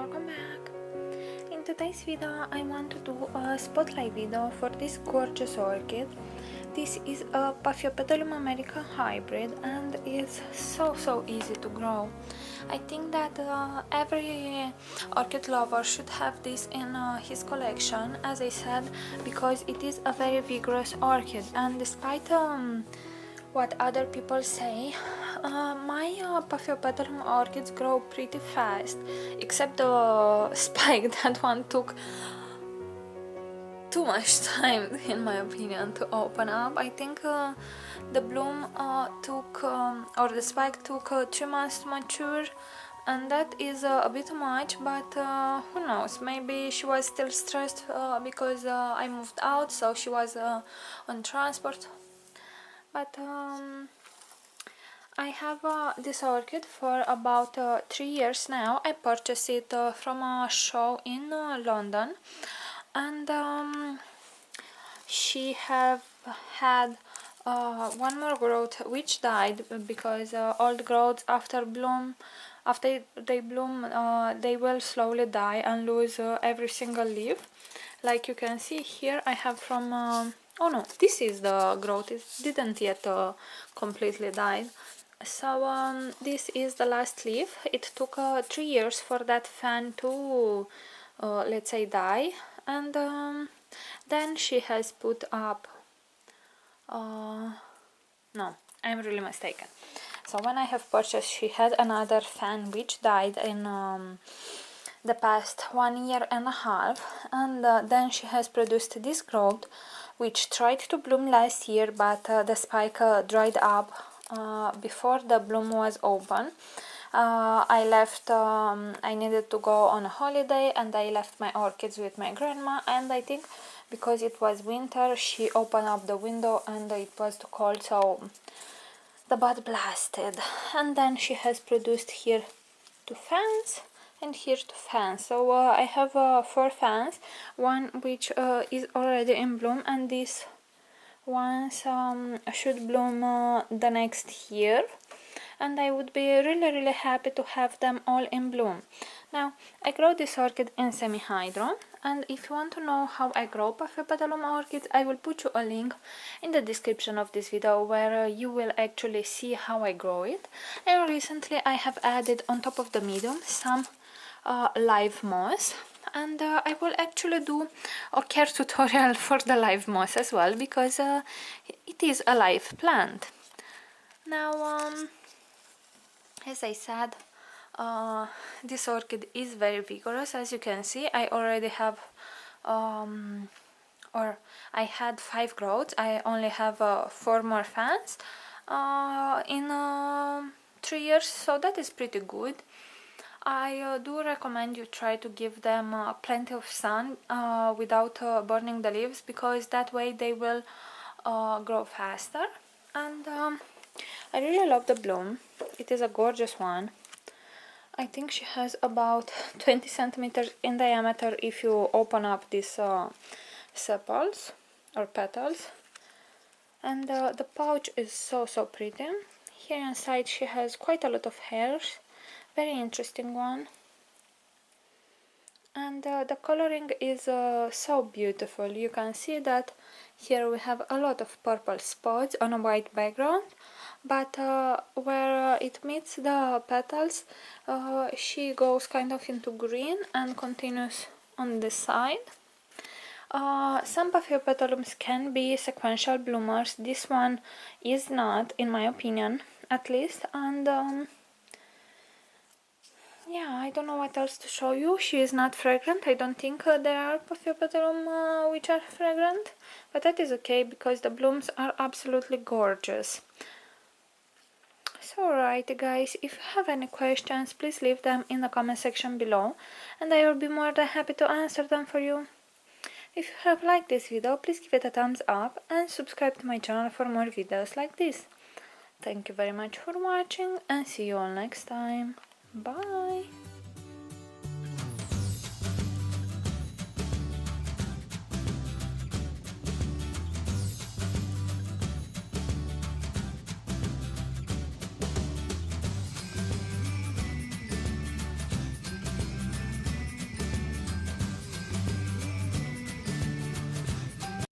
welcome back. In today's video I want to do a spotlight video for this gorgeous orchid. This is a Paphiopedilum American hybrid and it's so easy to grow. I think that every orchid lover should have this in his collection, as I said, because it is a very vigorous orchid, and despite what other people say, my Paphiopedilum orchids grow pretty fast, except the spike. That one took too much time, in my opinion, to open up. I think the bloom took, or the spike took 2 months to mature, and that is a bit much, but who knows, maybe she was still stressed because I moved out, so she was on transport. But I have this orchid for about 3 years now. I purchased it from a show in London, and she have had one more growth which died because old growths after they bloom they will slowly die and lose every single leaf. Like you can see here, I have from oh no, this is the growth. It didn't yet completely die. So this is the last leaf. It took 3 years for that fan to let's say die, and then she has put up no, I'm really mistaken. So when I have purchased, she had another fan which died in the past 1 year and a half, and then she has produced this growth which tried to bloom last year, but the spike dried up before the bloom was open. I left, I needed to go on a holiday, and I left my orchids with my grandma, and I think because it was winter she opened up the window and it was too cold, so the bud blasted, and then she has produced here 2 fans and here 2 fans. So I have 4 fans, one which is already in bloom, and these ones should bloom the next year, and I would be really happy to have them all in bloom. Now, I grow this orchid in semi-hydro, and if you want to know how I grow Paphiopedilum orchids, I will put you a link in the description of this video where you will actually see how I grow it. And recently I have added on top of the medium some live moss, and I will actually do a care tutorial for the live moss as well, because it is a live plant. Now, as I said, this orchid is very vigorous. As you can see, I already have or I had 5 growths. I only have 4 more fans in 3 years, so that is pretty good. I do recommend you try to give them plenty of sun without burning the leaves, because that way they will grow faster. And I really love the bloom. It is a gorgeous one. I think she has about 20 centimeters in diameter if you open up these sepals or petals. And the pouch is so pretty. Here inside she has quite a lot of hairs. Very interesting one. And the coloring is so beautiful. You can see that here we have a lot of purple spots on a white background, but where it meets the petals, she goes kind of into green and continues on this side. Some Paphiopedilums can be sequential bloomers. This one is not, in my opinion, at least. And yeah, I don't know what else to show you. She is not fragrant. I don't think there are Paphiopedilum which are fragrant, but that is okay because the blooms are absolutely gorgeous. So alright guys, if you have any questions, please leave them in the comment section below, and I will be more than happy to answer them for you. If you have liked this video, please give it a thumbs up and subscribe to my channel for more videos like this. Thank you very much for watching, and see you all next time. Bye!